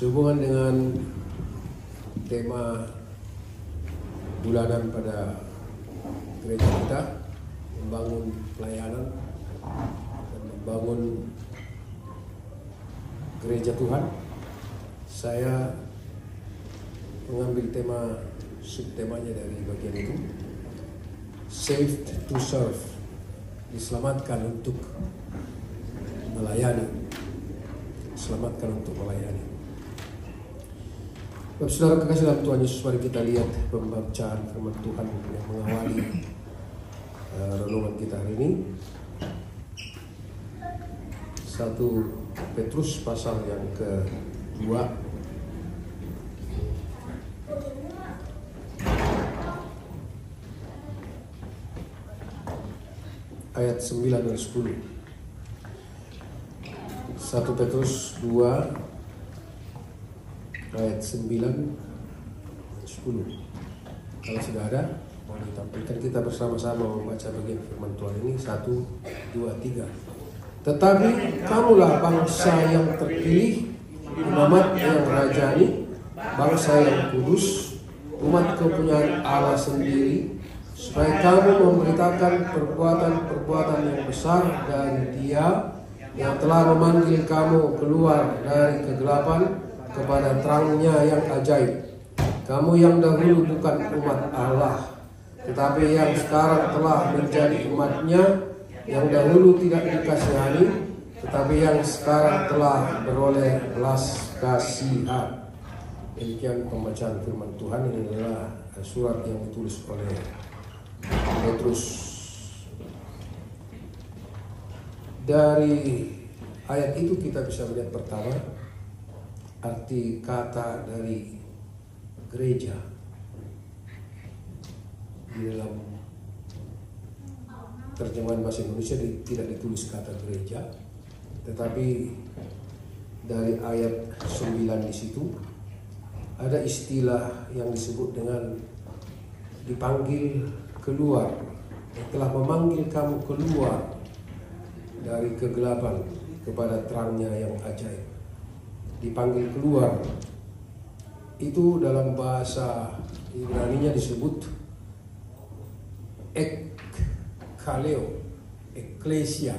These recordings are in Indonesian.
Sehubungan dengan tema bulanan pada gereja kita, membangun pelayanan dan membangun gereja Tuhan, saya mengambil subtemanya dari bagian itu, saved to serve, diselamatkan untuk melayani, selamatkan untuk melayani. Bapak saudara kekasih dalam Tuhan Yesus, mari kita lihat pembacaan firman Tuhan yang mengawali renungan kita hari ini. 1 Petrus pasal yang ke-2 ayat 9 dan 10. 1 Petrus 2 ayat 9 dan 10. Kalau sudah ada, boleh ditampilkan. Kita bersama-sama membaca bagian firman Tuhan ini. 1, 2, 3. Tetapi kamulah bangsa yang terpilih, umat yang rajani, bangsa yang kudus, umat kepunyaan Allah sendiri, supaya kamu memberitakan perbuatan-perbuatan yang besar dari Dia yang telah memanggil kamu keluar dari kegelapan kepada terangnya yang ajaib. Kamu yang dahulu bukan umat Allah, tetapi yang sekarang telah menjadi umatnya, yang dahulu tidak dikasihani, tetapi yang sekarang telah beroleh belas kasihan. Demikian pembacaan firman Tuhan. Ini adalah surat yang ditulis oleh Petrus. Dari ayat itu kita bisa melihat pertama, arti kata dari gereja. Di dalam terjemahan bahasa Indonesia tidak ditulis kata gereja, tetapi dari ayat 9 di situ ada istilah yang disebut dengan dipanggil keluar. Yang telah memanggil kamu keluar dari kegelapan kepada terangnya yang ajaib. Dipanggil keluar itu dalam bahasa Ibrani-nya disebut ekkaleo, eklesia.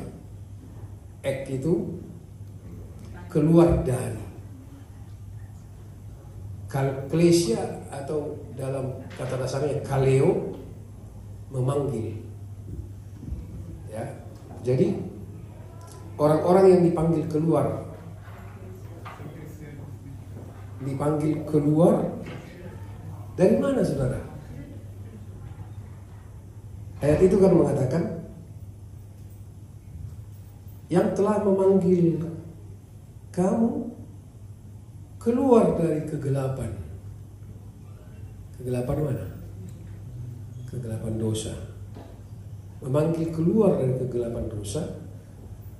Ek itu keluar dari, eklesia atau dalam kata dasarnya kaleo, memanggil. Ya, jadi orang-orang yang dipanggil keluar dari mana, saudara? Ayat itu kan mengatakan yang telah memanggil kamu keluar dari kegelapan. Kegelapan mana? Kegelapan dosa. Memanggil keluar dari kegelapan dosa,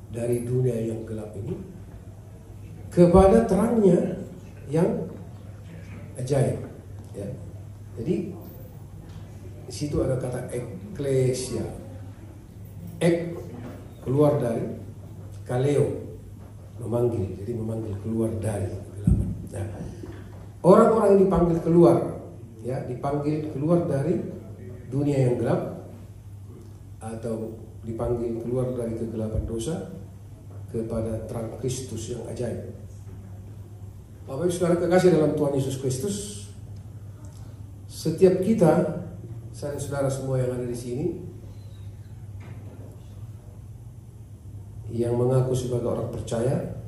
dari dunia yang gelap ini, kepada terangnya yang ajaib. Ya. Jadi di situ ada kata eklesia. Ek keluar dari, kaleo memanggil. Jadi memanggil keluar dari kegelapan. Nah, orang-orang yang dipanggil keluar, ya, dipanggil keluar dari dunia yang gelap atau dipanggil keluar dari kegelapan dosa kepada terang Kristus yang ajaib. Bapak Ibu saudara kekasih dalam Tuhan Yesus Kristus, setiap kita, saya dan saudara semua yang ada di sini, yang mengaku sebagai orang percaya,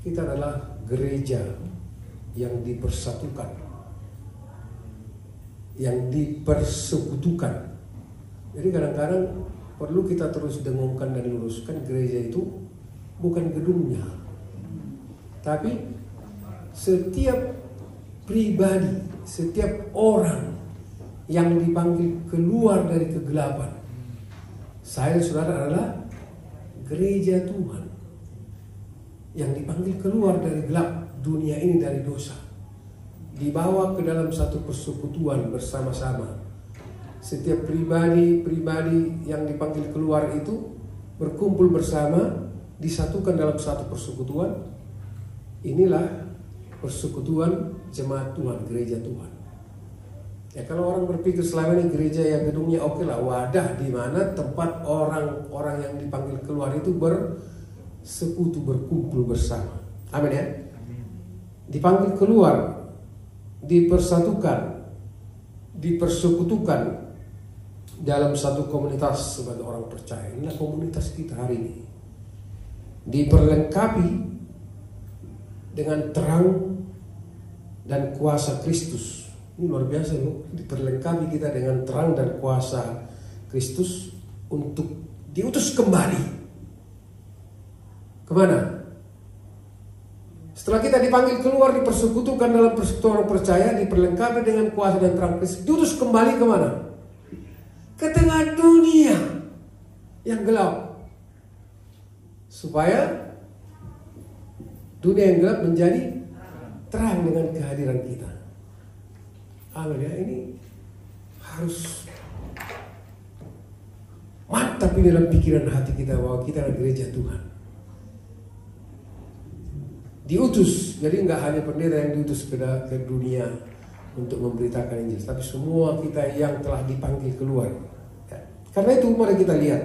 kita adalah gereja yang dipersatukan, yang dipersekutukan. Jadi kadang-kadang perlu kita terus dengungkan dan luruskan, gereja itu bukan gedungnya, tapi setiap pribadi, setiap orang yang dipanggil keluar dari kegelapan. Saya dan saudara adalah gereja Tuhan yang dipanggil keluar dari gelap dunia ini, dari dosa, dibawa ke dalam satu persekutuan bersama-sama. Setiap pribadi-pribadi yang dipanggil keluar itu berkumpul bersama, disatukan dalam satu persekutuan, inilah persekutuan jemaat Tuhan, gereja Tuhan. Ya, kalau orang berpikir selama ini gereja ya gedungnya oke lah, wadah di mana tempat orang-orang yang dipanggil keluar itu bersekutu, berkumpul bersama. Amin ya. Dipanggil keluar, dipersatukan, dipersekutukan dalam satu komunitas sebagai orang percaya. Inilah komunitas kita hari ini. Diperlengkapi dengan terang dan kuasa Kristus. Ini luar biasa loh. Diperlengkapi kita dengan terang dan kuasa Kristus untuk diutus kembali. Kemana? Setelah kita dipanggil keluar, dipersekutukan dalam persekutuan orang percaya, diperlengkapi dengan kuasa dan terang Kristus, diutus kembali kemana? Ke tengah dunia yang gelap, supaya dunia yang gelap menjadi terang dengan kehadiran kita. Amin ya. Ini harus mantap ini dalam pikiran hati kita bahwa kita adalah gereja Tuhan. Diutus, jadi nggak hanya pendeta yang diutus ke dunia untuk memberitakan Injil, tapi semua kita yang telah dipanggil keluar. Ya. Karena itu mari kita lihat,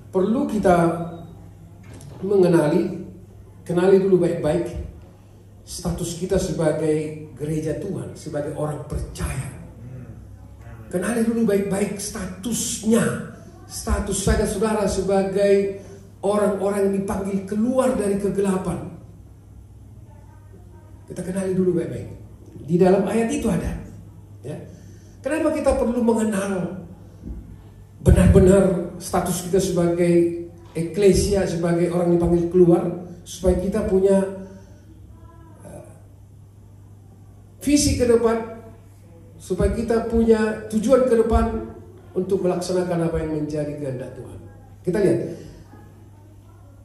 perlu kita kenali dulu baik-baik status kita sebagai gereja Tuhan, sebagai orang percaya. Kenali dulu baik-baik statusnya, status saya dan saudara sebagai orang-orang yang dipanggil keluar dari kegelapan. Kita kenali dulu baik-baik. Di dalam ayat itu ada. Ya. Kenapa kita perlu mengenal benar-benar status kita sebagai eklesia, sebagai orang dipanggil keluar, supaya kita punya visi ke depan, supaya kita punya tujuan ke depan untuk melaksanakan apa yang menjadi kehendak Tuhan. Kita lihat,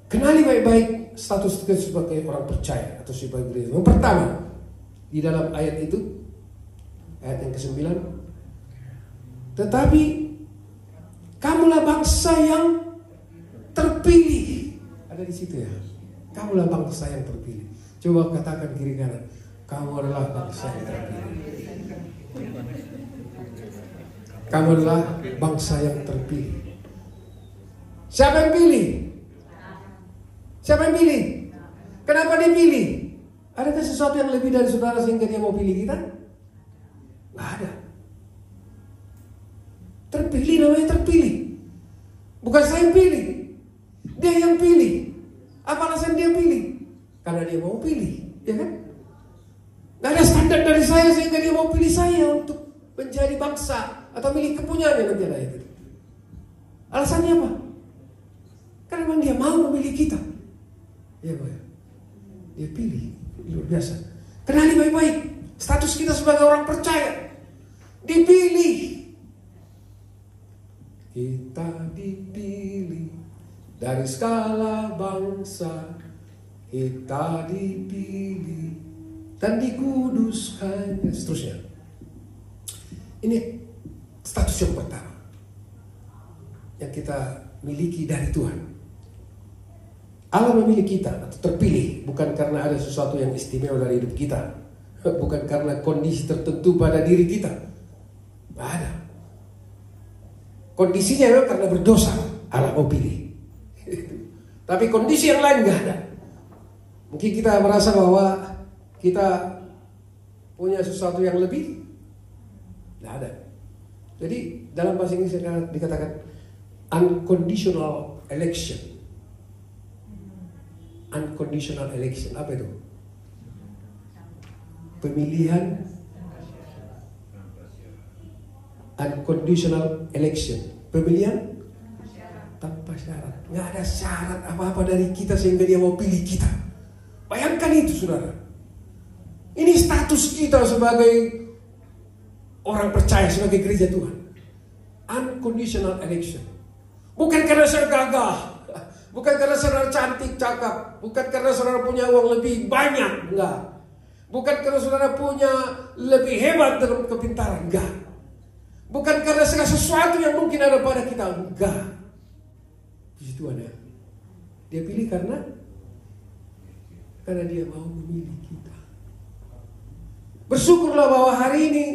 kenali baik-baik status kita sebagai orang percaya atau sebagai gereja. Yang pertama, di dalam ayat itu, ayat yang ke-9, tetapi kamulah bangsa yang terpilih. Ada di situ ya. Kamulah bangsa yang terpilih. Coba katakan kiri kanan, kamu adalah bangsa yang terpilih. Kamu adalah bangsa yang terpilih. Siapa yang pilih? Siapa yang pilih? Kenapa dipilih? Adakah sesuatu yang lebih dari saudara sehingga dia mau pilih kita? Nggak ada. Terpilih, namanya terpilih. Bukan saya yang pilih, dia yang pilih. Apa alasan dia pilih? Karena dia mau pilih, ya kan? Nggak ada standar dari saya sehingga dia mau pilih saya untuk menjadi bangsa atau milik kepunyaannya nanti ada itu. Alasannya apa? Karena memang dia mau memilih kita. Ya Pak, dia pilih. Luar biasa. Kenali baik-baik status kita sebagai orang percaya. Dipilih. Kita dipilih dari segala bangsa. Kita dipilih dan dikuduskan, dan seterusnya. Ini status yang pertama yang kita miliki dari Tuhan. Allah memilih kita atau terpilih bukan karena ada sesuatu yang istimewa dari hidup kita, bukan karena kondisi tertentu pada diri kita. Tidak ada. Kondisinya memang karena berdosa Allah mau pilih. Tapi kondisi yang lain nggak ada. Mungkin kita merasa bahwa kita punya sesuatu yang lebih, tidak ada. Jadi dalam bahasa Inggris dikatakan unconditional election. Unconditional election, apa itu? Pemilihan unconditional election, pemilihan tanpa syarat. Nggak ada syarat apa-apa dari kita sehingga dia mau pilih kita. Bayangkan itu, saudara. Ini status kita sebagai orang percaya, sebagai gereja Tuhan. Unconditional election. Bukan karena saya gagah, bukan karena saudara cantik, cakap, bukan karena saudara punya uang lebih banyak, enggak. Bukan karena saudara punya lebih hebat dalam kepintaran, enggak. Bukan karena segala sesuatu yang mungkin ada pada kita, enggak. Puji Tuhan ya. Dia pilih karena Karena dia mau memilih kita. Bersyukurlah bahwa hari ini,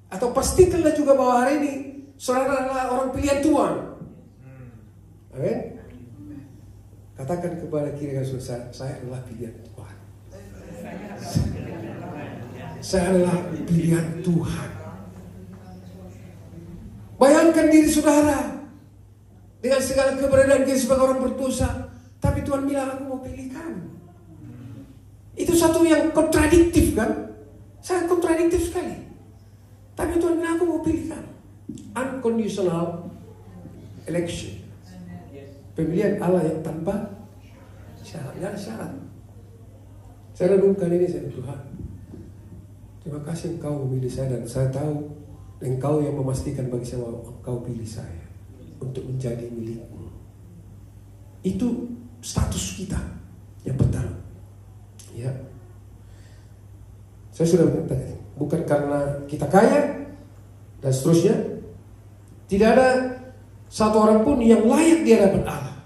atau pastikanlah juga bahwa hari ini saudara adalah orang pilihan Tuhan. Amin. Katakan kepada kiri kanan saudara, saya adalah pilihan Tuhan. Saya adalah pilihan Tuhan. Bayangkan diri saudara dengan segala keberadaan kita sebagai orang berdosa, tapi Tuhan bilang aku mau pilih kamu. Itu satu yang kontradiktif kan? Sangat kontradiktif sekali. Tapi Tuhan bilang aku mau pilih kamu. Unconditional election. Pemilihan Allah yang tanpa syarat. Tidak ada syarat. Saya renungkan ini, saya Tuhan, terima kasih Engkau memilih saya, dan saya tahu Engkau yang memastikan bagi saya bahwa Engkau pilih saya untuk menjadi milikmu. Itu status kita yang pertama. Ya, saya sudah mengatakan, bukan karena kita kaya dan seterusnya. Tidak ada satu orang pun yang layak di hadapan Allah.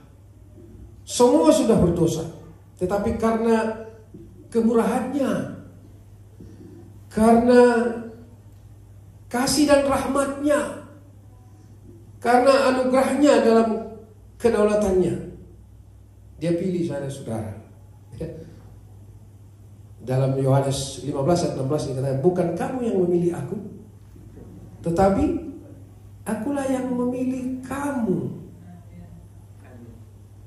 Semua sudah berdosa, tetapi karena kemurahannya, karena kasih dan rahmatnya, karena anugerahnya dalam kedaulatannya, dia pilih saya dan saudara. Dalam Yohanes 15 ayat 16 dikatakan, bukan kamu yang memilih aku, tetapi akulah yang memilih kamu.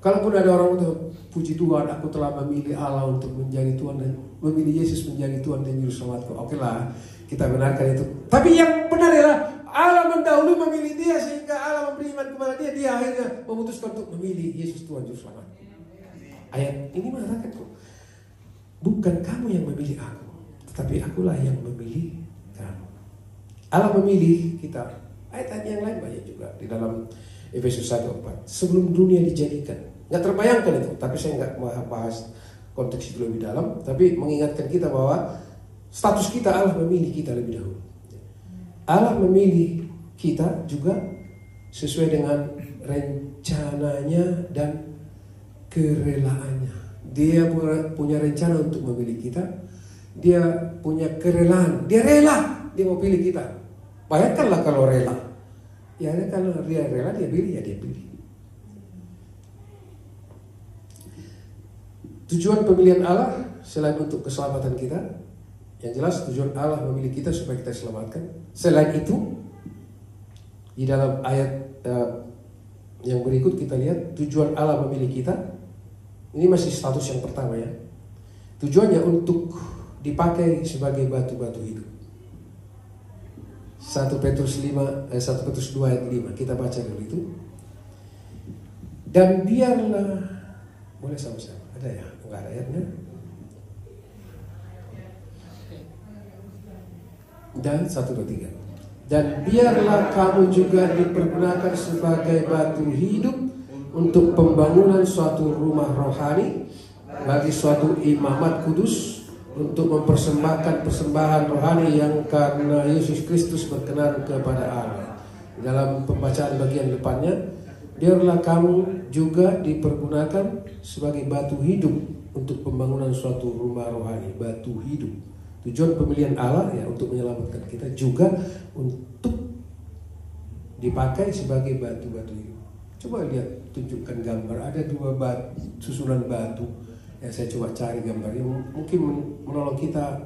Kalaupun ada orang itu, puji Tuhan, aku telah memilih Allah untuk menjadi Tuhan dan memilih Yesus menjadi Tuhan dan Juru Selamatku. Oke lah, kita benarkan itu. Tapi yang benar adalah Allah mendahului memilih dia, sehingga Allah memberi iman kepada dia. Dia akhirnya memutuskan untuk memilih Yesus Tuhan Juru Selamat. Ayat ini mengatakan, bukan kamu yang memilih aku, tetapi akulah yang memilih kamu. Allah memilih kita. Ayat-ayat yang lain banyak juga di dalam Efesus 1:4. Sebelum dunia dijadikan, nggak terbayangkan itu, tapi saya nggak bahas konteks itu lebih dalam, tapi mengingatkan kita bahwa status kita, Allah memilih kita lebih dahulu. Allah memilih kita juga sesuai dengan rencananya dan kerelaannya. Dia punya rencana untuk memilih kita. Dia punya kerelaan. Dia rela, dia mau pilih kita. Bayangkanlah kalau rela. Ya kalau dia rela, dia pilih, ya dia pilih. Tujuan pemilihan Allah selain untuk keselamatan kita, yang jelas tujuan Allah memilih kita supaya kita diselamatkan. Selain itu, di dalam ayat yang berikut kita lihat tujuan Allah memilih kita. Ini masih status yang pertama ya. Tujuannya untuk dipakai sebagai batu-batu hidup. 1 Petrus 2 ayat 5. Kita baca dulu itu. Dan biarlah, boleh sama-sama. Ada ya? Enggak ada ayatnya. Dan 1, 2, 3. Dan biarlah kamu juga dipergunakan sebagai batu hidup untuk pembangunan suatu rumah rohani bagi suatu imamat kudus, untuk mempersembahkan persembahan rohani yang karena Yesus Kristus berkenan kepada Allah. Dalam pembacaan bagian depannya, biarlah kamu juga dipergunakan sebagai batu hidup untuk pembangunan suatu rumah rohani, batu hidup. Tujuan pemilihan Allah ya untuk menyelamatkan kita, juga untuk dipakai sebagai batu-batu hidup. Coba lihat, tunjukkan gambar. Ada 2 susunan batu. Ya, saya coba cari gambarnya. Mungkin menolong kita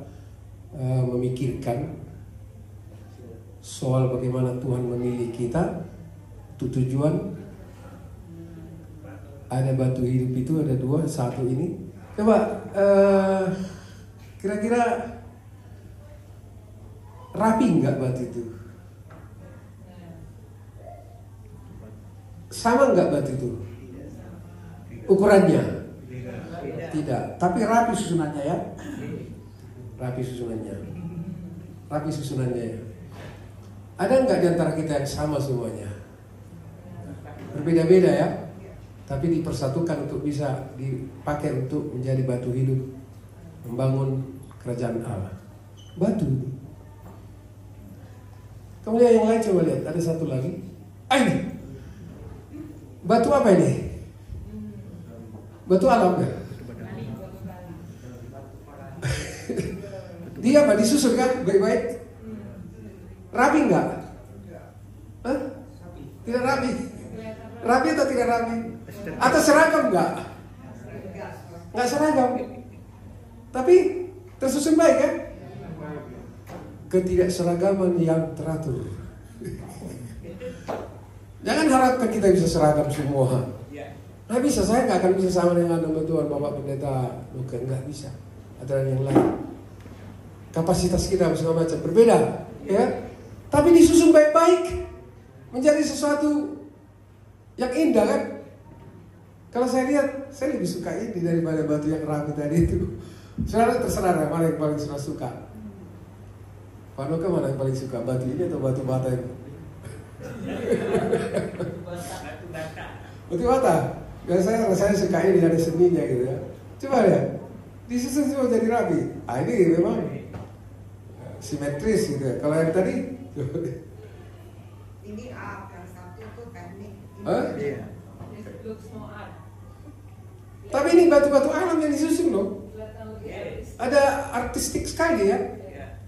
memikirkan soal bagaimana Tuhan memilih kita. Untuk tujuan, ada batu hidup itu ada 2, satu ini. Coba kira-kira rapi nggak batu itu? Sama nggak batu itu? Ukurannya? Tidak, tapi rapi susunannya ya. Rapi susunannya. Rapi susunannya ya. Ada nggak di antara kita yang sama semuanya? Berbeda-beda ya. Tapi dipersatukan untuk bisa dipakai untuk menjadi batu hidup, membangun kerajaan Allah. Batu. Kemudian yang lain coba lihat, ada satu lagi. Ini. Batu apa ini? Batu alam kan? Dia apa? Disusun kan? Baik-baik. Rapi nggak? Hah? Tidak rapi. Rapi atau tidak rapi? Atau seragam nggak? Nggak seragam. Tapi tersusun baik kan? Ketidakseragaman yang teratur. Jangan harapkan kita bisa seragam semua. Nggak bisa, saya nggak akan bisa sama dengan Tuhan Bapak Pendeta Luka, nggak bisa. Ada yang lain. Kapasitas kita segala macam berbeda, ya. Tapi disusun baik-baik menjadi sesuatu yang indah kan? Kalau saya lihat, saya lebih suka ini daripada batu yang rapi tadi itu. Saudara terserah mana yang paling suka. Pak Luka mana yang paling suka, batu ini atau batu bata ini? Batu bata. Biasanya saya suka ini ada seninya gitu ya. Coba ya, disusun semua jadi rapi. Ah ini memang simetris gitu ya. Kalau yang tadi ini yang satu itu teknik. Iya. Tapi ini batu-batu alam yang disusun loh. Ada artistik sekali ya.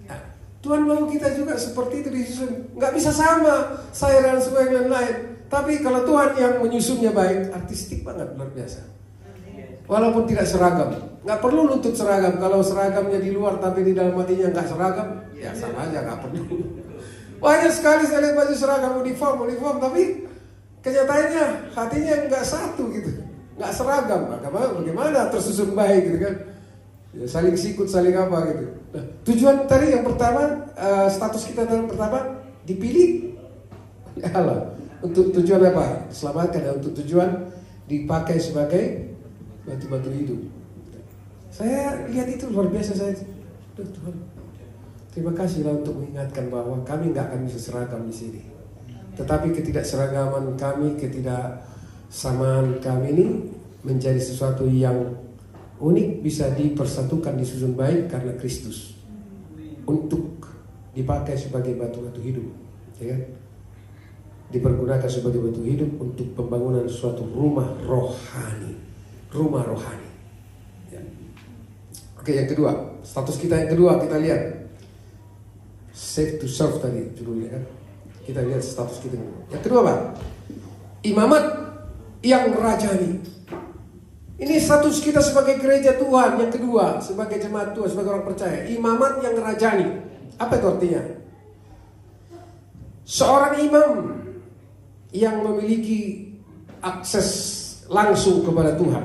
Nah, Tuhan mau kita juga seperti itu disusun. Nggak bisa sama saya dan semua yang lain. Tapi kalau Tuhan yang menyusunnya baik, artistik banget, luar biasa. Walaupun tidak seragam, nggak perlu nuntut seragam. Kalau seragamnya di luar tapi di dalam hatinya nggak seragam, ya sama aja, nggak perlu. Banyak sekali saya lihat baju seragam uniform, tapi kenyataannya hatinya nggak satu gitu, nggak seragam. Bagaimana tersusun baik gitu kan? Ya, saling sikut, saling apa gitu. Nah, tujuan tadi yang pertama, status kita yang pertama dipilih Allah. Untuk tujuan apa? Selamatkan ya, untuk tujuan dipakai sebagai batu-batu hidup. Saya lihat itu luar biasa saya. Tuhan, terima kasihlah untuk mengingatkan bahwa kami nggak akan bisa seragam di sini. Tetapi ketidakseragaman kami, ketidaksamaan kami ini menjadi sesuatu yang unik, bisa dipersatukan, disusun baik karena Kristus untuk dipakai sebagai batu-batu hidup, ya kan? Dipergunakan sebagai batu hidup untuk pembangunan suatu rumah rohani, ya. Oke, yang kedua, status kita yang kedua kita lihat save to serve tadi judulnya kan. Kita lihat status kita yang kedua Pak, imamat yang rajani. Ini status kita sebagai gereja Tuhan yang kedua, sebagai jemaat Tuhan, sebagai orang percaya. Imamat yang rajani. Apa itu artinya? Seorang imam yang memiliki akses langsung kepada Tuhan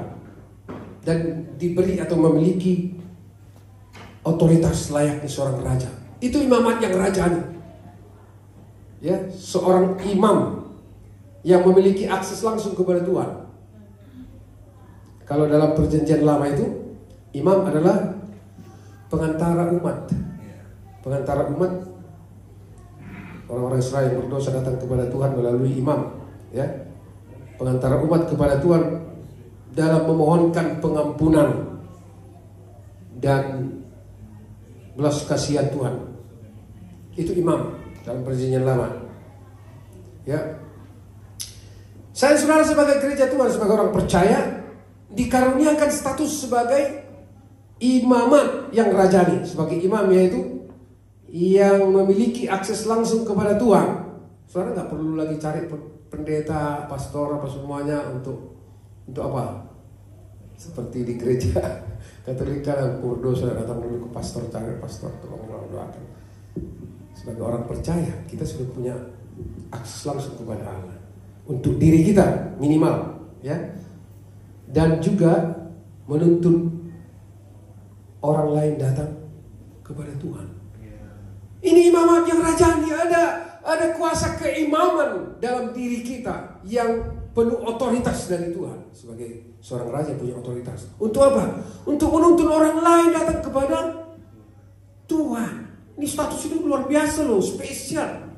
dan diberi atau memiliki otoritas layaknya seorang raja. Itu imamat yang rajani. Ya, seorang imam yang memiliki akses langsung kepada Tuhan. Kalau dalam perjanjian lama itu, imam adalah pengantara umat. Pengantara umat. Orang-orang Israel yang berdosa datang kepada Tuhan melalui imam, ya. Pengantara umat kepada Tuhan dalam memohonkan pengampunan dan belas kasihan Tuhan. Itu imam dalam perjanjian lama. Ya. Saya saudara sebagai gereja Tuhan, sebagai orang percaya, dikaruniakan status sebagai imamat yang rajani. Sebagai imam yaitu yang memiliki akses langsung kepada Tuhan. Saudara nggak perlu lagi cari pendeta, pastor apa semuanya untuk apa? Seperti di gereja Katolik kan berdosa datang dulu ke pastor, cari pastor tolong doakan. Sebagai orang percaya kita sudah punya akses langsung kepada Allah untuk diri kita minimal, ya. Dan juga menuntun orang lain datang kepada Tuhan. Ini imamat yang rajani, ada kuasa keimaman dalam diri kita yang penuh otoritas dari Tuhan. Sebagai seorang raja punya otoritas. Untuk apa? Untuk menuntun orang lain datang kepada Tuhan. Ini status hidup luar biasa loh, spesial.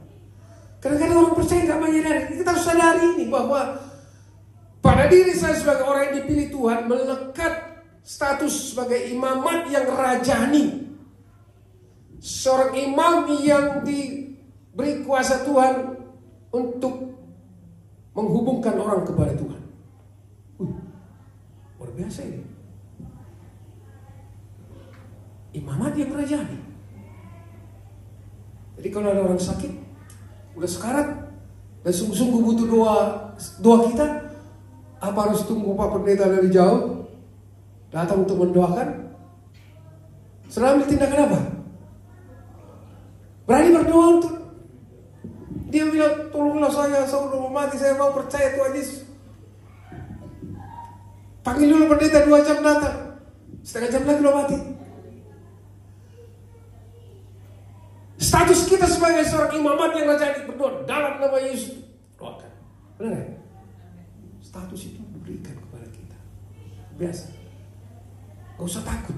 Kadang-kadang orang percaya nggak menyadari. Kita harus sadari ini bahwa pada diri saya sebagai orang yang dipilih Tuhan melekat status sebagai imamat yang rajani. Seorang imam yang diberi kuasa Tuhan untuk menghubungkan orang kepada Tuhan. Luar biasa ini. Imamat yang rajani. Jadi kalau ada orang sakit, udah sekarat, dan sungguh-sungguh butuh doa kita, apa harus tunggu Pak Pendeta dari jauh datang untuk mendoakan? Sudah ambil tindakan apa? Berani berdoa untuk dia bilang, tolonglah saya udah mau mati, saya mau percaya Tuhan Yesus. Panggil dulu pendeta 2 jam datang, setengah jam lagi udah mati. Status kita sebagai seorang imamat yang rajani berdoa dalam nama Yesus, doakan. Benar ya? Status itu diberikan kepada kita. Biasa. Gak usah takut.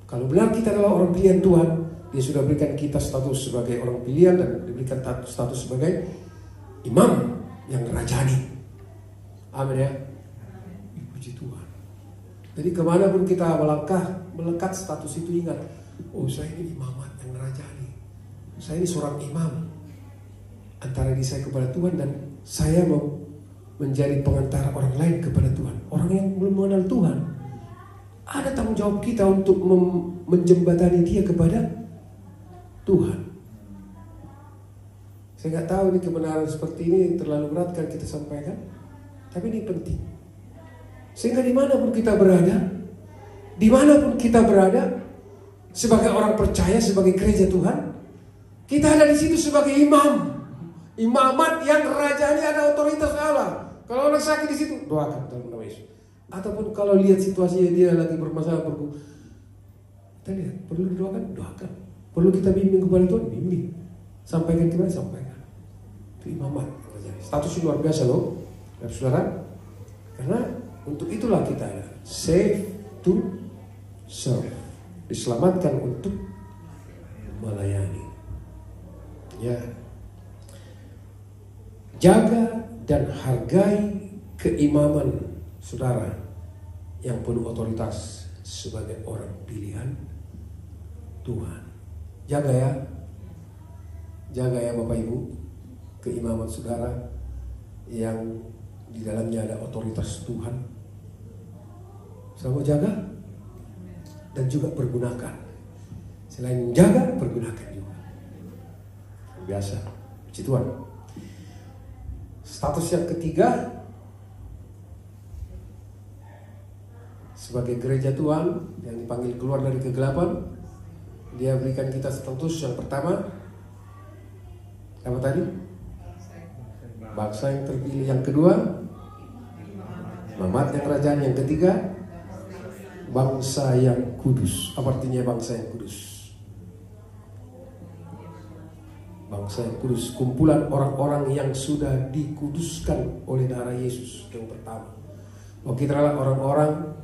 Kalau benar kita adalah orang pilihan Tuhan, Dia sudah berikan kita status sebagai orang pilihan dan diberikan status sebagai imam yang rajani. Amin ya. Puji Tuhan. Jadi kemanapun kita melangkah, melekat status itu ingat, oh saya ini imamat yang rajani. Saya ini seorang imam antara diri saya kepada Tuhan, dan saya mau menjadi pengantara orang lain kepada Tuhan. Orang yang belum mengenal Tuhan, ada tanggung jawab kita untuk menjembatani dia kepada Tuhan. Saya nggak tahu ini kebenaran seperti ini terlalu berat kan kita sampaikan, tapi ini penting. Sehingga dimanapun kita berada, sebagai orang percaya, sebagai gereja Tuhan, kita ada di situ sebagai imamat yang rajanya, ada otoritas Allah. Kalau orang sakit di situ, doakan dalam nama Yesus. Ataupun kalau lihat situasinya dia lagi bermasalah, kita lihat perlu didoakan, doakan. Perlu kita bimbing kepada Tuhan, bimbing. Sampaikan kepada, sampaikan. Itu imamat. Status luar biasa loh, saudara. Karena untuk itulah kita ada. Save to serve. Diselamatkan untuk melayani. Ya. Jaga dan hargai keimaman saudara yang penuh otoritas sebagai orang pilihan Tuhan. Jaga ya Bapak Ibu, keimaman saudara yang di dalamnya ada otoritas Tuhan. Selalu jaga dan juga pergunakan. Selain jaga, pergunakan juga. Biasa, puji Tuhan. Status yang ketiga, sebagai gereja Tuhan yang dipanggil keluar dari kegelapan, Dia berikan kita status yang pertama, apa tadi? Bangsa yang terpilih. Yang kedua, imamat yang kerajaan. Yang ketiga, bangsa yang kudus. Apa artinya bangsa yang kudus? Bangsa yang kudus, kumpulan orang-orang yang sudah dikuduskan oleh darah Yesus. Yang pertama, kita adalah orang-orang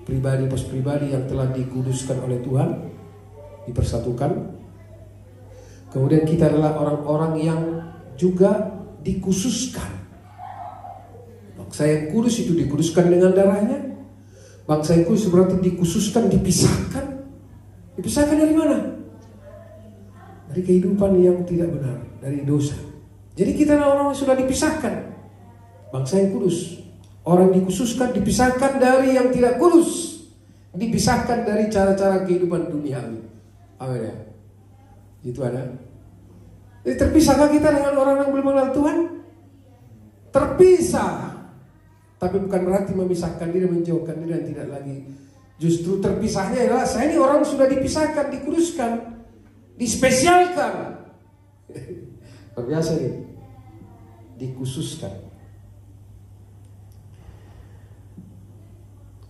pribadi pos pribadi yang telah dikuduskan oleh Tuhan, dipersatukan. Kemudian kita adalah orang-orang yang juga dikhususkan. Bangsa yang kudus itu dikuduskan dengan darahnya. Bangsa yang kudus berarti dikhususkan, dipisahkan. Dipisahkan dari mana? Dari kehidupan yang tidak benar, dari dosa. Jadi kita adalah orang yang sudah dipisahkan. Bangsa yang kudus, orang dikhususkan, dipisahkan dari yang tidak kudus, dipisahkan dari cara-cara kehidupan duniawi. Amin ya. Itu ada. Jadi terpisahkah kita dengan orang yang belum mengenal Tuhan? Terpisah. Tapi bukan berarti memisahkan diri, menjauhkan diri dan tidak lagi. Justru terpisahnya adalah saya ini orang sudah dipisahkan, dikuduskan, dispesialkan. Biasa nih. Dikhususkan.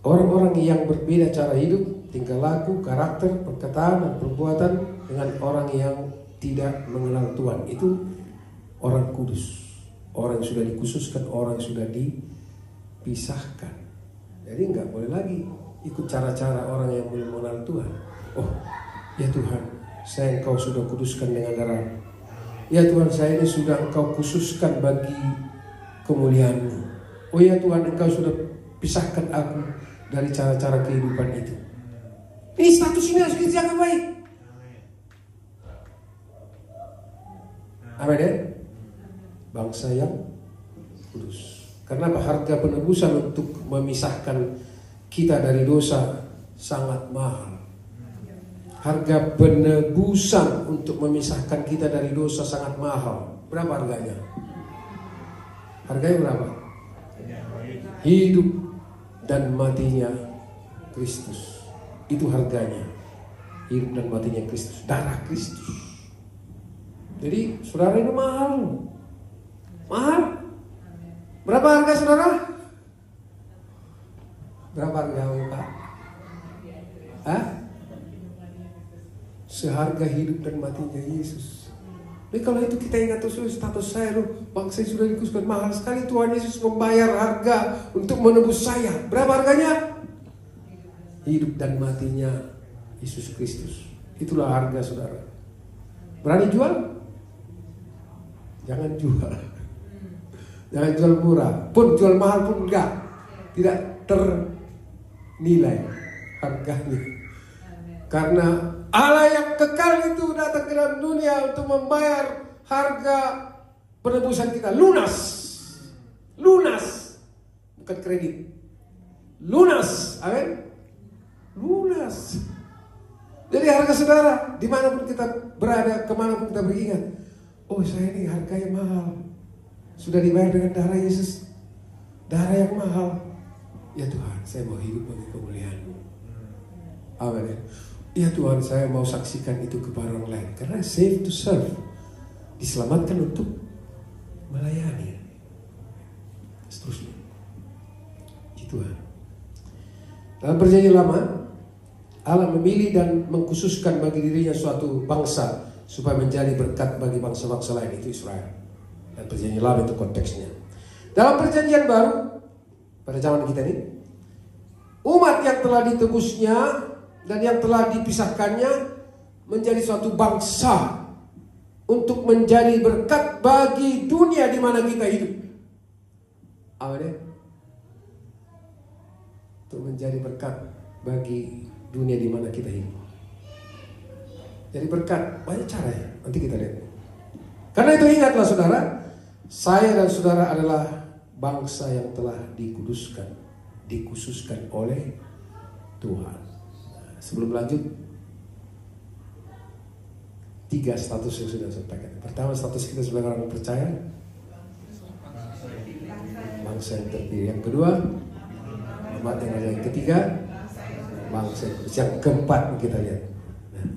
Orang-orang yang berbeda cara hidup, tingkah laku, karakter, perkataan, dan perbuatan dengan orang yang tidak mengenal Tuhan, itu orang kudus, orang yang sudah dikhususkan, orang yang sudah dipisahkan. Jadi nggak boleh lagi ikut cara-cara orang yang belum mengenal Tuhan. Oh ya Tuhan, saya Engkau sudah kuduskan dengan darah. Ya Tuhan, saya ini sudah Engkau khususkan bagi kemuliaan-Mu. Oh ya Tuhan, Engkau sudah pisahkan aku dari cara-cara kehidupan itu. Ini status ini harus dijaga baik. Amin ya. Bangsa yang kudus. Karena harga penebusan untuk memisahkan kita dari dosa sangat mahal. Harga penebusan untuk memisahkan kita dari dosa sangat mahal. Berapa harganya? Harganya berapa? Hidup dan matinya Kristus. Itu harganya. Hidup dan matinya Kristus. Darah Kristus. Jadi saudara, ini mahal. Mahal. Berapa harga saudara? Berapa harga Pak? Hah? Seharga hidup dan matinya Yesus. Jadi kalau itu kita ingat terus, status saya loh, bangsa sudah dikhususkan, mahal sekali Tuhan Yesus membayar harga untuk menebus saya. Berapa harganya? Hidup dan matinya Yesus Kristus. Itulah harga saudara. Berani jual? Jangan jual. Jangan jual murah. Pun jual mahal pun enggak. Tidak ternilai harganya. Karena Allah yang kekal itu datang ke dalam dunia untuk membayar harga penebusan kita. Lunas. Lunas. Bukan kredit. Lunas. Amin. Lunas. Jadi harga saudara, dimanapun kita berada, kemanapun kita beringat, oh saya ini harganya mahal. Sudah dibayar dengan darah Yesus. Darah yang mahal. Ya Tuhan, saya mau hidup bagi kemuliaan-Mu. Amin. Ya Tuhan, saya mau saksikan itu kepada orang lain. Karena save to serve. Diselamatkan untuk melayani. Seterusnya. Ya Tuhan. Dalam perjanjian lama, Allah memilih dan mengkhususkan bagi dirinya suatu bangsa supaya menjadi berkat bagi bangsa-bangsa lain, itu Israel. Dan perjanjian lama itu konteksnya. Dalam perjanjian baru, pada zaman kita ini, umat yang telah ditebusnya dan yang telah dipisahkannya menjadi suatu bangsa untuk menjadi berkat bagi dunia di mana kita hidup. Amin. Untuk menjadi berkat bagi dunia di mana kita hidup. Jadi berkat banyak cara ya. Nanti kita lihat. Karena itu ingatlah saudara, saya dan saudara adalah bangsa yang telah dikhususkan oleh Tuhan. Nah, sebelum lanjut, 3 status yang sudah saya sampaikan. Pertama, status kita sebagai orang percaya, bangsa yang terpilih. Yang kedua, umat yang ada. Yang ketiga, bangsa yang kudus. Yang keempat kita lihat, nah,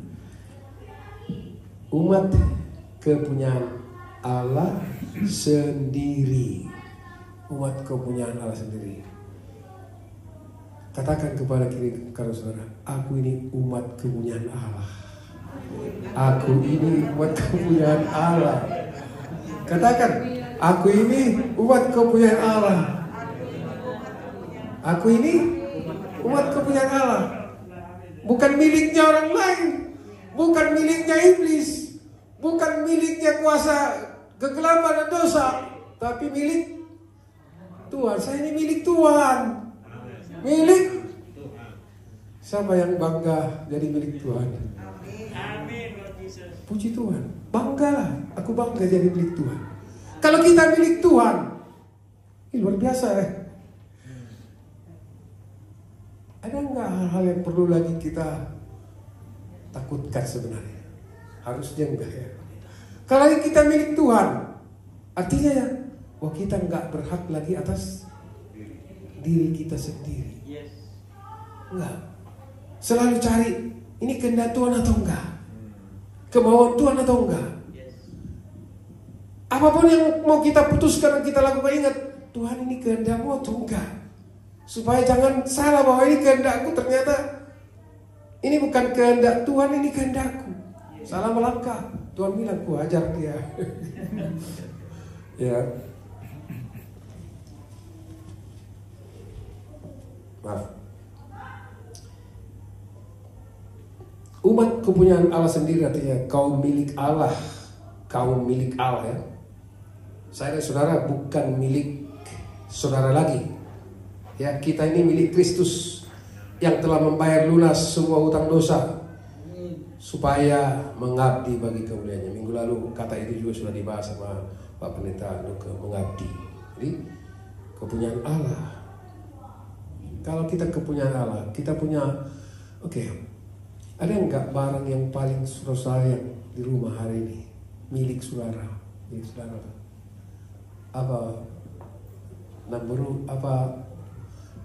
umat kepunyaan Allah sendiri. Umat kepunyaan Allah sendiri. Katakan kepada kiri kanan saudara, aku ini umat kepunyaan Allah. Aku ini umat kepunyaan Allah. Katakan, aku ini umat kepunyaan Allah. Aku ini umat kepunyaan Allah. Bukan miliknya orang lain. Bukan miliknya iblis. Bukan miliknya kuasa kegelapan dan dosa. Tapi milik Tuhan. Saya ini milik Tuhan. Milik. Siapa yang bangga jadi milik Tuhan? Puji Tuhan. Banggalah. Aku bangga jadi milik Tuhan. Kalau kita milik Tuhan, ini luar biasa ya. Ada nggak hal-hal yang perlu lagi kita takutkan sebenarnya? Harusnya enggak ya. Kalau kita milik Tuhan, artinya ya, wah kita nggak berhak lagi atas diri kita sendiri. Enggak. Selalu cari, ini kehendak Tuhan atau enggak? Kemauan Tuhan atau enggak? Apapun yang mau kita putuskan dan kita lakukan, ingat, Tuhan ini kehendak-Mu atau enggak? Supaya jangan salah bahwa ini kehendakku, ternyata ini bukan kehendak Tuhan, ini kehendakku. Salah melangkah. Tuhan bilang, ku ajar dia. Ya. Maaf. Umat kepunyaan Allah sendiri artinya kaum milik Allah. Kaum milik Allah ya. Saya dan saudara bukan milik saudara lagi. Ya, kita ini milik Kristus yang telah membayar lunas semua hutang dosa supaya mengabdi bagi kemuliaannya. Minggu lalu kata itu juga sudah dibahas sama Pak Pendeta untuk mengabdi. Jadi kepunyaan Allah. Kalau kita kepunyaan Allah, kita punya, oke, Ada enggak barang yang paling saudara sayang di rumah hari ini? Milik saudara. Milik saudara. Apa?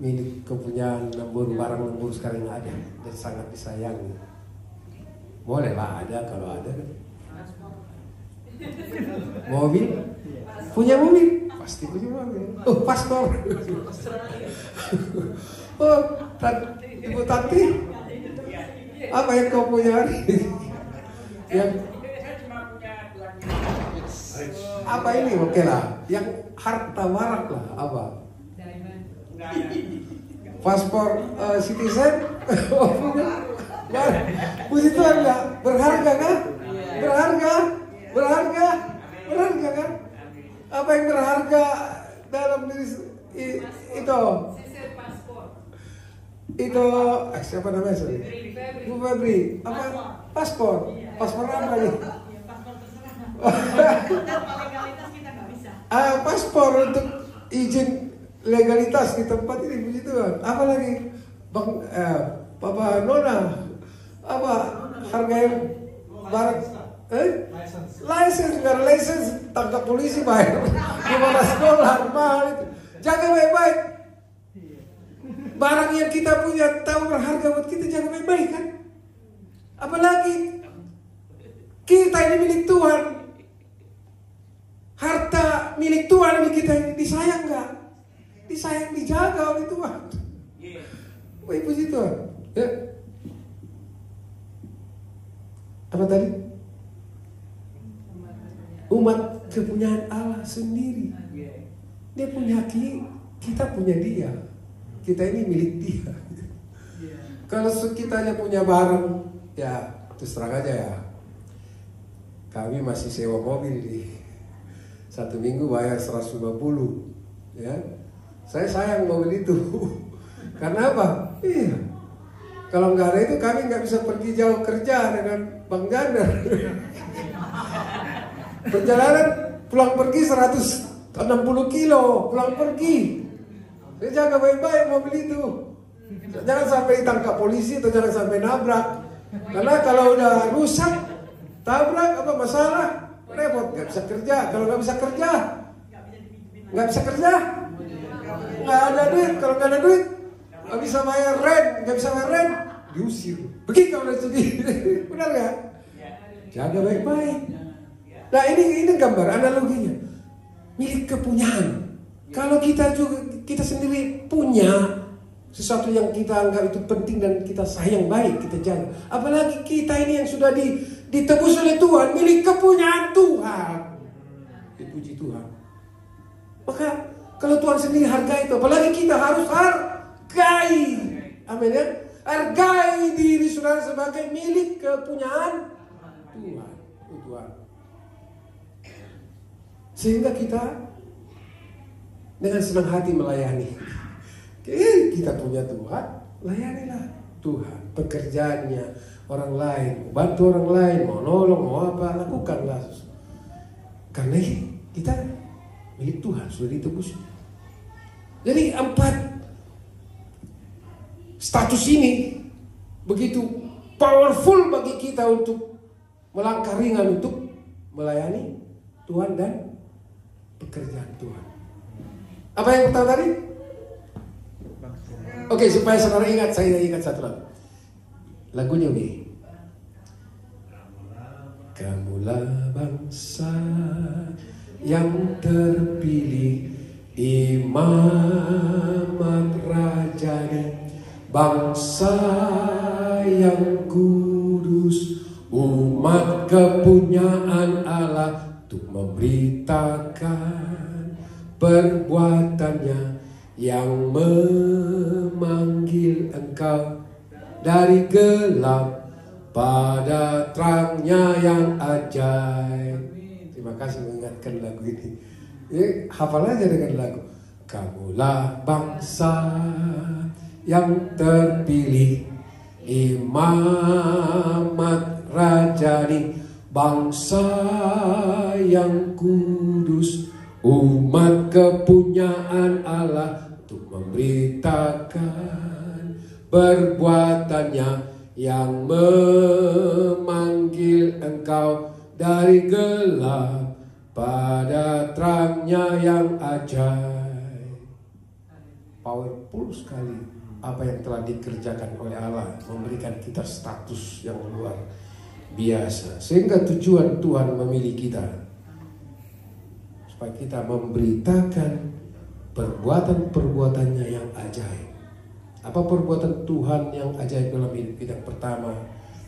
Milik kepunyaan barang lembur sekarang yang ada dan sangat disayangi. Boleh lah ada kalau ada kan. Mobil? Punya mobil? Pasti punya mobil. Oh, paspor. Oh, Ibu Tati, apa yang kau punya hari ini? Yang apa ini? Oke lah, yang harta warak lah apa? Paspor citizen? Oh, puji Tuhan nggak? Berharga kan? Berharga kan? Apa yang berharga dalam diri itu? Itu siapa namanya sorry? Bu Febri. Apa? Paspor apa nih? Legalitas kita nggak bisa. Paspor untuk izin legalitas di tempat ini, puji Tuhan. Apa lagi, Bang Papa Nona? Apa harga yang barang? License, nggak license, tangkap polisi bayar $15 mahal itu. Jaga baik-baik. Barang yang kita punya tahu berharga buat kita, jaga baik-baik kan. Apalagi kita ini milik Tuhan. Harta milik Tuhan ini kita ini disayang nggak? Disayang, dijaga oleh Tuhan. Wah, puji Tuhan. Ya. Apa tadi? Umat kepunyaan Allah sendiri. Dia punya kita punya dia. Kita ini milik dia. Kalau kita hanya punya barang, ya terus terang aja ya. Kami masih sewa mobil di 1 minggu bayar 150, ya. Saya sayang mobil itu. Karena apa? Iya. Kalau nggak ada itu kami nggak bisa pergi jauh kerja dengan Bang Janda. Perjalanan pulang pergi 160 kilo pulang pergi. Saya jaga baik-baik mobil itu. Jangan sampai ditangkap polisi atau jangan sampai nabrak. Karena kalau udah rusak, tabrak apa masalah, repot, nggak bisa kerja. Kalau nggak bisa kerja, nggak ada duit. Kalau nggak ada duit, nggak bisa bayar rent, diusir. Begitu kalau sedih, benar nggak? Jaga baik-baik. Nah ini gambar analoginya, milik kepunyaan. Kalau kita sendiri punya sesuatu yang kita anggap itu penting dan kita sayang baik, kita jaga. Apalagi kita ini yang sudah ditebus oleh Tuhan, milik kepunyaan Tuhan. Dipuji Tuhan. Maka kalau Tuhan sendiri hargai itu, apalagi kita harus hargai. Amin ya. Hargai diri saudara sebagai milik kepunyaan Tuhan. Tuhan. Sehingga kita dengan senang hati melayani. Kita punya Tuhan, layanilah Tuhan. Pekerjaannya orang lain, bantu orang lain, mau nolong, mau apa, lakukanlah. Karena kita milik Tuhan, sudah ditebus. Jadi 4 status ini begitu powerful bagi kita untuk melangkah ringan untuk melayani Tuhan dan pekerjaan Tuhan. Apa yang pertama tadi? Oke, supaya saudara ingat, saya ingat satu lagu. Lagunya begini. Kamulah bangsa yang terpilih, imamat rajani, bangsa yang kudus, umat kepunyaan Allah, untuk memberitakan perbuatannya yang memanggil engkau dari gelap pada terangnya yang ajaib. Terima kasih mengingatkan lagu ini. Hafal aja dengan lagu. Kamulah bangsa yang terpilih, imamat rajani, bangsa yang kudus, umat kepunyaan Allah, untuk memberitakan perbuatannya yang memanggil engkau dari gelap pada terangnya yang ajaib. Powerful sekali apa yang telah dikerjakan oleh Allah, memberikan kita status yang luar biasa. Sehingga tujuan Tuhan memilih kita supaya kita memberitakan perbuatan-perbuatannya yang ajaib. Apa perbuatan Tuhan yang ajaib dalam hidup kita? Pertama,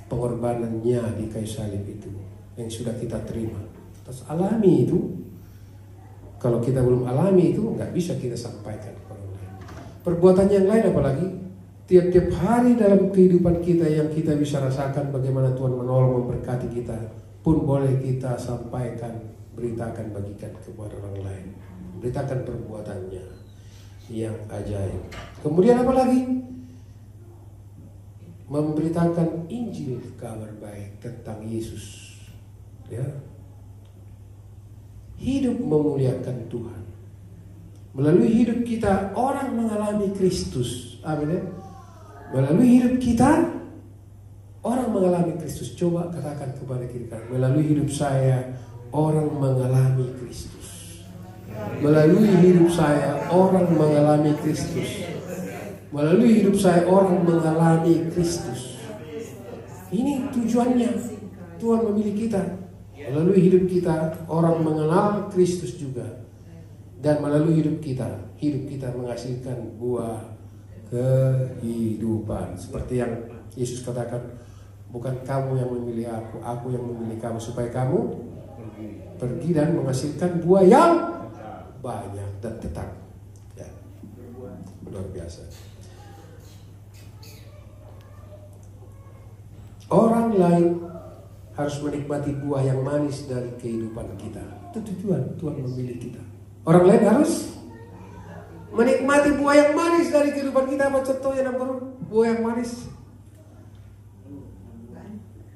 pengorbanannya di kayu salib itu yang sudah kita terima. Terus alami itu. Kalau kita belum alami itu, nggak bisa kita sampaikan kepada orang lain. Perbuatan yang lain apalagi tiap-tiap hari dalam kehidupan kita yang kita bisa rasakan bagaimana Tuhan menolong memberkati kita, pun boleh kita sampaikan, beritakan, bagikan kepada orang lain. Beritakan perbuatannya yang ajaib. Kemudian apa lagi? Memberitakan Injil, kabar baik tentang Yesus. Ya. Hidup memuliakan Tuhan. Melalui hidup kita orang mengalami Kristus. Amin ya. Melalui hidup kita orang mengalami Kristus. Coba katakan kepada kita, melalui hidup saya orang mengalami Kristus. Melalui hidup saya orang mengalami Kristus. Melalui hidup saya orang mengalami Kristus. Ini tujuannya. Tuhan memilih kita. Melalui hidup kita orang mengenal Kristus juga. Dan melalui hidup kita menghasilkan buah kehidupan. Seperti yang Yesus katakan, bukan kamu yang memilih aku yang memilih kamu, supaya kamu pergi dan menghasilkan buah yang banyak dan tetap. Ya. Luar biasa. Orang lain harus menikmati buah yang manis dari kehidupan kita. Itu tujuan Tuhan memilih kita. Orang lain harus menikmati buah yang manis dari kehidupan kita. Apa contohnya nomor buah yang manis?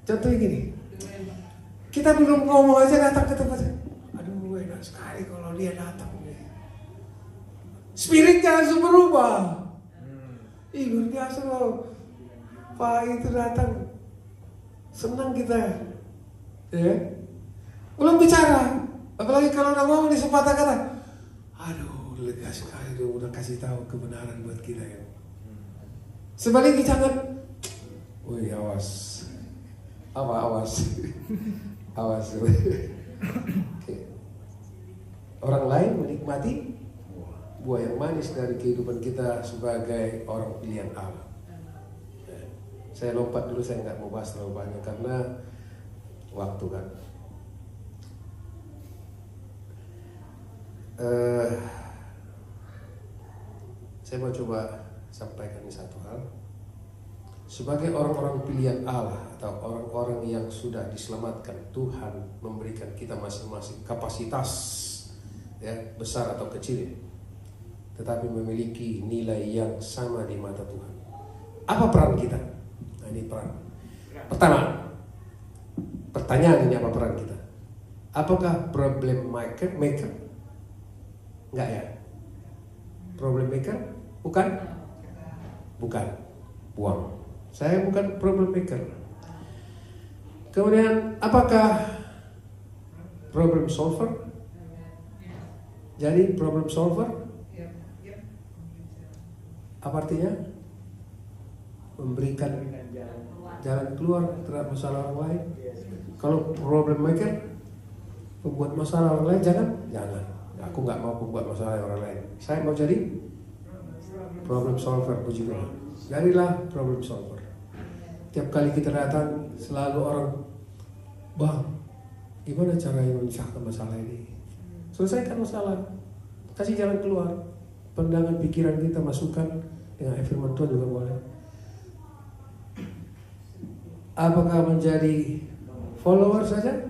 Contohnya gini, kita belum ngomong aja datang ke tempatnya. Aduh, enak sekali kalau dia datang. Spiritnya langsung berubah. Ih, luar biasa loh. Pak itu datang, senang kita. Ya, belum bicara, apalagi kalau udah ngomong di sepatah kata, aduh lega sekali dong, udah kasih tahu kebenaran buat kita ya. Sebaliknya jangan, woi awas, apa awas, awas. Okay. Orang lain menikmati buah yang manis dari kehidupan kita sebagai orang pilihan Allah. Ya. Saya lompat dulu, saya nggak mau bahas terlalu banyak karena waktu kan. Saya mau coba sampaikan satu hal. Sebagai orang-orang pilihan Allah atau orang-orang yang sudah diselamatkan, Tuhan memberikan kita masing-masing kapasitas, ya, besar atau kecil, tetapi memiliki nilai yang sama di mata Tuhan. Apa peran kita? Nah, ini peran. Pertama, pertanyaan ini, apa peran kita? Apakah problem maker? Enggak ya? Problem maker? Bukan? Bukan. Buang. Saya bukan problem maker. Kemudian, apakah problem solver? Jadi problem solver? Apa artinya? Memberikan jalan keluar terhadap masalah orang lain. Kalau problem maker, pembuat masalah orang lain, jangan. Aku nggak mau pembuat masalah orang lain. Saya mau jadi problem solver, puji Tuhan. Jadilah problem solver. Tiap kali kita datang, selalu orang, bang, gimana caranya menyelesaikan masalah ini? Selesaikan masalah, kasih jalan keluar. Pandangan pikiran kita masukkan dengan firman Tuhan juga boleh. Apakah menjadi follower saja?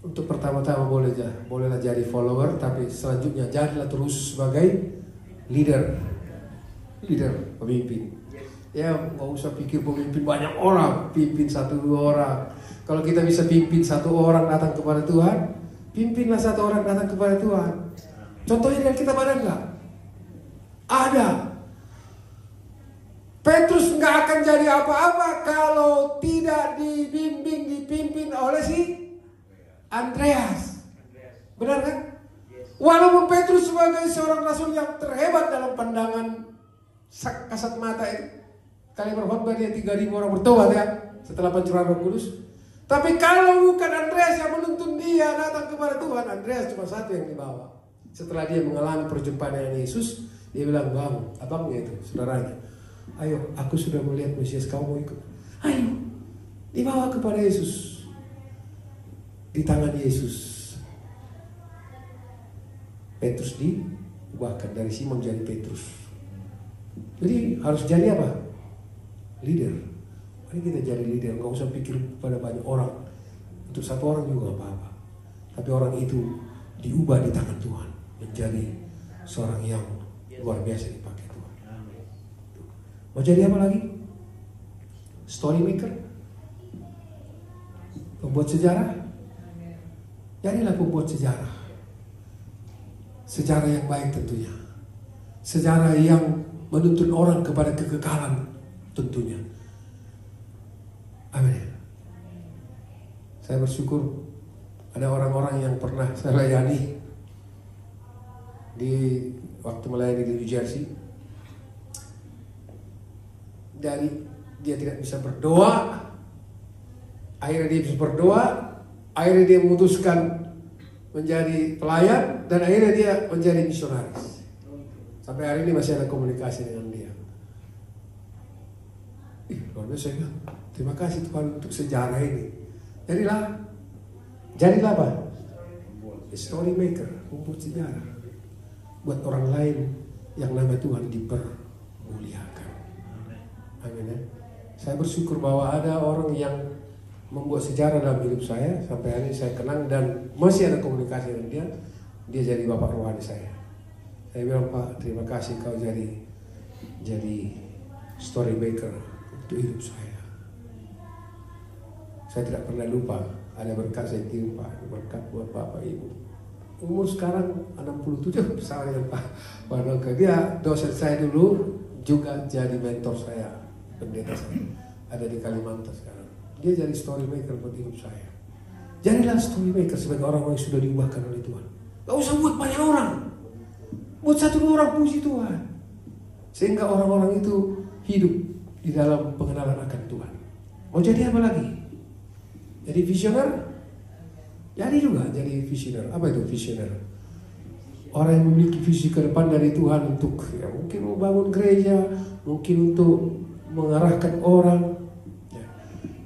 Untuk pertama-tama bolehlah jadi follower, tapi selanjutnya jadilah terus sebagai leader, pemimpin. Ya, nggak usah pikir pemimpin banyak orang, pimpin 1-2 orang. Kalau kita bisa pimpin 1 orang datang kepada Tuhan, pimpinlah 1 orang datang kepada Tuhan. Contohnya dari kita ada nggak? Ada. Petrus nggak akan jadi apa-apa kalau tidak dipimpin oleh si Andreas. Benar kan? Walaupun Petrus sebagai seorang rasul yang terhebat dalam pandangan kasat mata itu, kali berkhotbah dia 3.000 orang bertobat ya setelah pencurahan Roh Kudus. Tapi kalau bukan Andreas yang menuntun dia datang kepada Tuhan, Andreas cuma satu yang dibawa. Setelah dia mengalami perjumpaan dengan Yesus, dia bilang, bang, abangnya itu, saudaranya, ayo, aku sudah melihat Mesias, kamu mau ikut? Ayo, dibawa kepada Yesus. Di tangan Yesus, Petrus diubahkan dari Simon jadi Petrus. Jadi harus jadi apa? Leader. Mari kita jadi leader, nggak usah pikir pada banyak orang. Untuk satu orang juga nggak apa-apa. Tapi orang itu diubah di tangan Tuhan menjadi seorang yang luar biasa dipakai Tuhan. Mau jadi apa lagi? Story maker? Pembuat sejarah? Jadilah pembuat sejarah. Sejarah yang baik tentunya. Sejarah yang menuntun orang kepada kekekalan tentunya. Amin. Saya bersyukur ada orang-orang yang pernah saya layani di waktu melayani di New Jersey. Dari dia tidak bisa berdoa, akhirnya dia bisa berdoa, akhirnya dia memutuskan menjadi pelayan, dan akhirnya dia menjadi misionaris. Sampai hari ini masih ada komunikasi dengan dia. Luar biasa ya. Terima kasih Tuhan untuk sejarah ini. Jadilah apa? Story maker, pembuat sejarah. Buat orang lain yang nama Tuhan dipermuliakan. Amin ya. Saya bersyukur bahwa ada orang yang membuat sejarah dalam hidup saya. Sampai hari ini saya kenang dan masih ada komunikasi dengan dia. Dia jadi bapak rohani saya. Saya bilang, Pak, terima kasih kau jadi story maker untuk hidup saya. Saya tidak pernah lupa ada berkat saya kirim, Pak, berkat buat Bapak Ibu. Umur sekarang 67 bersama dengan Pak Noka. Dia dosen saya dulu, juga jadi mentor saya, pendeta saya. Ada di Kalimantan sekarang. Dia jadi story maker buat hidup saya. Jadilah story maker sebagai orang-orang yang sudah diubahkan oleh Tuhan. Gak usah buat banyak orang. Buat satu orang puji Tuhan. Sehingga orang-orang itu hidup di dalam pengenalan akan Tuhan. Mau jadi apa lagi? Jadi visioner? Jadi juga jadi visioner. Apa itu visioner? Orang yang memiliki visi ke depan dari Tuhan untuk ya, mungkin membangun gereja, mungkin untuk mengarahkan orang. Ya.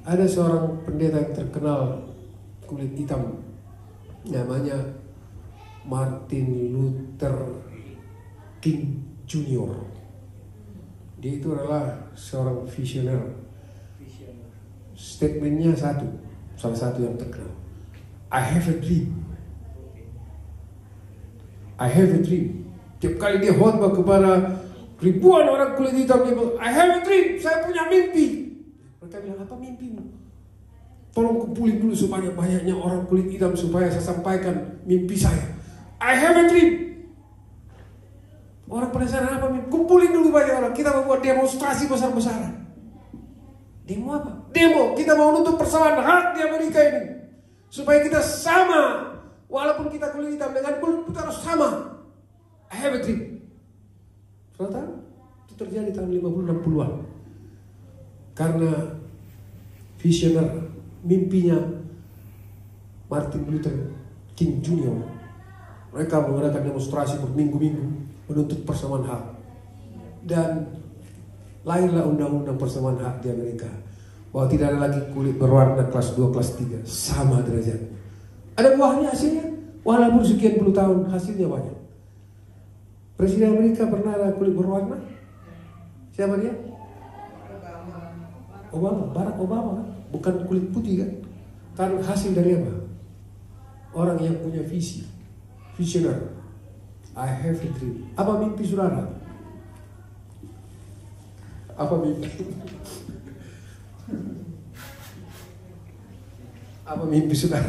Ada seorang pendeta yang terkenal kulit hitam, namanya Martin Luther King Jr. Dia itu adalah seorang visioner. Statementnya salah satu yang terkenal. I have a dream. I have a dream. Tiap kali dia khotbah kepada ribuan orang kulit hitam, dia bilang, I have a dream. Saya punya mimpi. Mereka bilang, apa mimpimu? Tolong kumpulin dulu sebanyak-banyaknya orang kulit hitam supaya saya sampaikan mimpi saya. I have a dream. Orang penasaran apa mimpi? Kumpulin dulu banyak orang. Kita membuat demonstrasi besar-besaran. Demo apa? Demo. Kita mau nuntut persamaan hak di Amerika ini. Supaya kita sama. Walaupun kita kulit hitam dengan kulit putih harus sama. I have a dream. Saudara, itu terjadi tahun 50-60-an. Karena visioner, mimpinya Martin Luther King Jr. Mereka mengadakan demonstrasi berminggu-minggu menuntut persamaan hak. Dan lahirlah undang-undang persamaan hak di Amerika. Bahwa tidak ada lagi kulit berwarna kelas 2, kelas 3. Sama derajat. Ada buahnya hasilnya. Walaupun sekian puluh tahun hasilnya banyak. Presiden Amerika pernah ada kulit berwarna? Siapa dia? Obama, Barack Obama. Bukan kulit putih kan? Kan hasil dari apa? Orang yang punya visi. Visioner. I have a dream. Apa mimpi saudara? Apa mimpi? Apa mimpi saudara?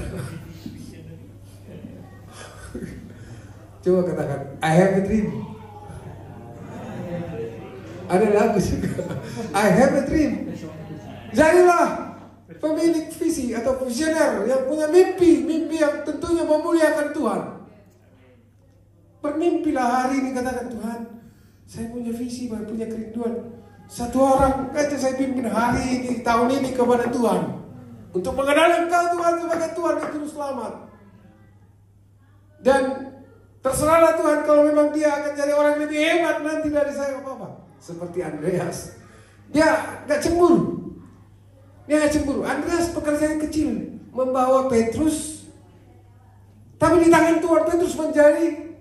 Coba katakan, I have a dream. Ada lagu juga. I have a dream. Jadilah pemilik visi atau visioner yang punya mimpi yang tentunya memuliakan Tuhan. Bermimpilah hari ini, katakan, Tuhan, saya punya visi, punya kerinduan. Satu orang aja saya pimpin hari ini, tahun ini kepada Tuhan. Untuk mengenal Engkau Tuhan sebagai Tuhan yang juru selamat. Dan terserahlah Tuhan kalau memang dia akan jadi orang yang lebih hebat nanti dari saya, apa-apa. Seperti Andreas. Dia gak cemburu. Andreas pekerjaan kecil, membawa Petrus. Tapi di tangan Tuhan Petrus menjadi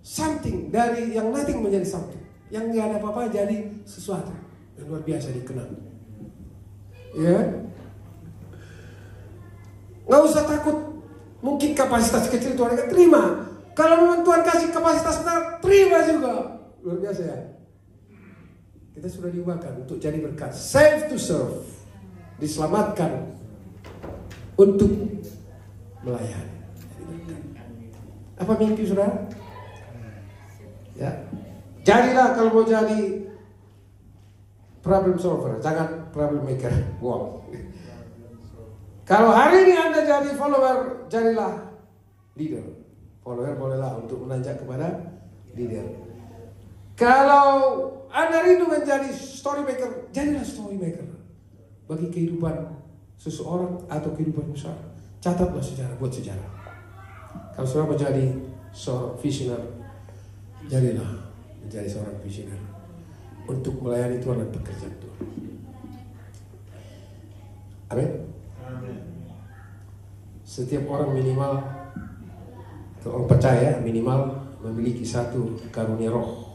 something. Dari yang nothing menjadi something. Yang gak ada apa-apa jadi sesuatu yang luar biasa dikenal. Ya, nggak usah takut. Mungkin kapasitas kecil Tuhan akan terima. Kalau memang Tuhan kasih kapasitas besar, terima juga. Luar biasa ya. Kita sudah diubahkan untuk jadi berkat. Save to serve. Diselamatkan untuk melayani. Apa mimpi saudara? Ya. Jadilah kalau mau jadi problem solver, jangan problem maker. Wow. Kalau hari ini Anda jadi follower, jadilah leader. Follower bolehlah untuk menanjak kepada leader. Kalau Anda rindu menjadi story maker, jadilah story maker. Bagi kehidupan seseorang atau kehidupan besar, catatlah sejarah, buat sejarah. Kalau saudara menjadi seorang visioner, jadilah menjadi seorang visioner untuk melayani Tuhan dan pekerjaan Tuhan. Amin. Setiap orang minimal, kalau orang percaya minimal memiliki satu karunia roh.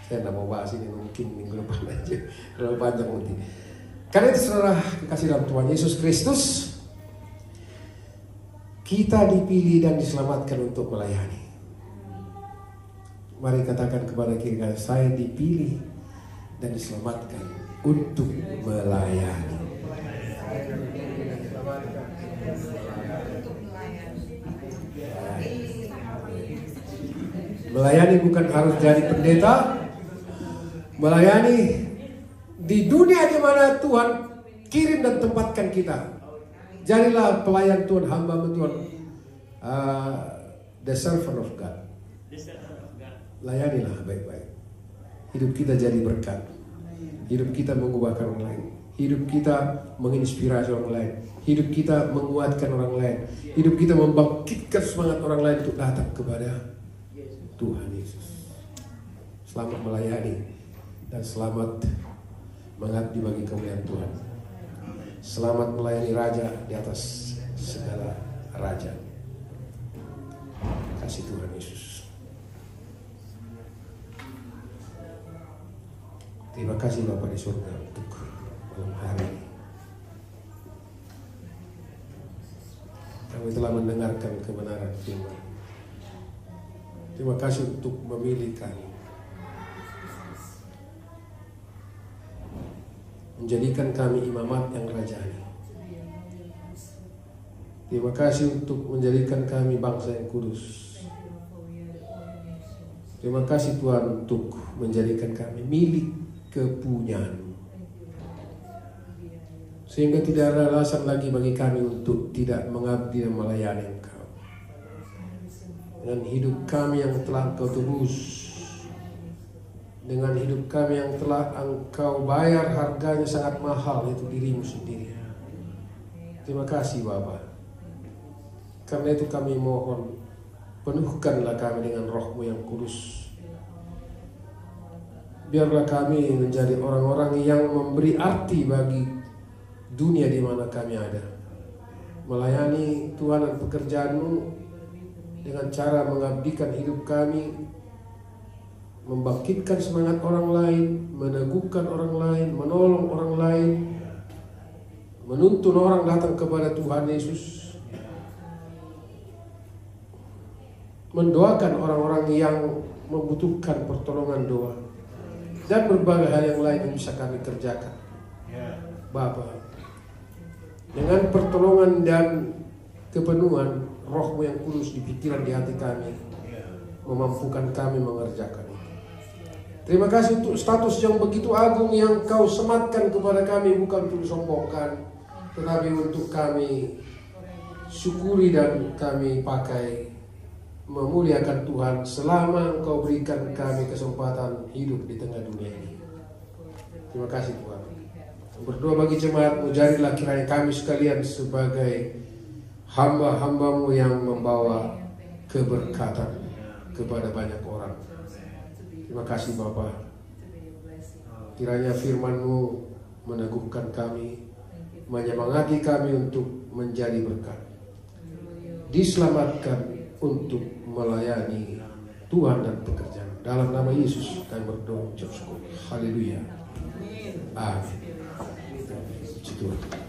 Saya tidak mau bahas ini, mungkin minggu depan aja, terlalu panjang nanti. Karena itu saudara kekasih dalam Tuhan Yesus Kristus, kita dipilih dan diselamatkan untuk melayani. Mari katakan kepada kiri kanan, saya dipilih dan diselamatkan untuk melayani. Melayani bukan harus jadi pendeta. Melayani di dunia di mana Tuhan kirim dan tempatkan kita. Jadilah pelayan Tuhan, hamba Tuhan, the servant of God. Layanilah baik-baik. Hidup kita jadi berkat. Hidup kita mengubahkan orang lain. Hidup kita menginspirasi orang lain. Hidup kita menguatkan orang lain. Hidup kita membangkitkan semangat orang lain untuk datang kepada Tuhan Yesus. Selamat melayani dan selamat mengabdi bagi kemuliaan Tuhan. Selamat melayani Raja di atas segala raja. Kasih Tuhan Yesus. Terima kasih Bapa di surga untuk malam hari ini. Kami telah mendengarkan kebenaran firman. Terima kasih untuk memilih kami, menjadikan kami imamat yang rajani. Terima kasih untuk menjadikan kami bangsa yang kudus. Terima kasih Tuhan untuk menjadikan kami milik kepunyaan, sehingga tidak ada alasan lagi bagi kami untuk tidak mengabdi dan melayani Engkau. Dengan hidup kami yang telah Engkau tebus, dengan hidup kami yang telah Engkau bayar harganya sangat mahal, yaitu dirimu sendiri. Terima kasih Bapa. Karena itu kami mohon, penuhkanlah kami dengan Roh-Mu yang kudus. Biarlah kami menjadi orang-orang yang memberi arti bagi dunia di mana kami ada. Melayani Tuhan dan pekerjaan-Mu dengan cara mengabdikan hidup kami, membangkitkan semangat orang lain, meneguhkan orang lain, menolong orang lain, menuntun orang datang kepada Tuhan Yesus, mendoakan orang-orang yang membutuhkan pertolongan doa, dan berbagai hal yang lain yang bisa kami kerjakan. Bapa, dengan pertolongan dan kepenuhan Roh-Mu yang kudus di pikiran, di hati kami, memampukan kami mengerjakan itu. Terima kasih untuk status yang begitu agung yang Kau sematkan kepada kami, bukan untuk disombongkan, tetapi untuk kami syukuri dan kami pakai memuliakan Tuhan selama Engkau berikan kami kesempatan hidup di tengah dunia ini. Terima kasih Tuhan. Berdoa bagi jemaat-Mu, jadilah kiranya kami sekalian sebagai hamba-hamba-Mu yang membawa keberkatan kepada banyak orang. Terima kasih Bapa. Kiranya firman-Mu meneguhkan kami, menyemangati kami untuk menjadi berkat, diselamatkan untuk melayani Tuhan dan pekerjaan. Dalam nama Yesus kami berdoa, ucap syukur. Haleluya. Amin. Puji Tuhan.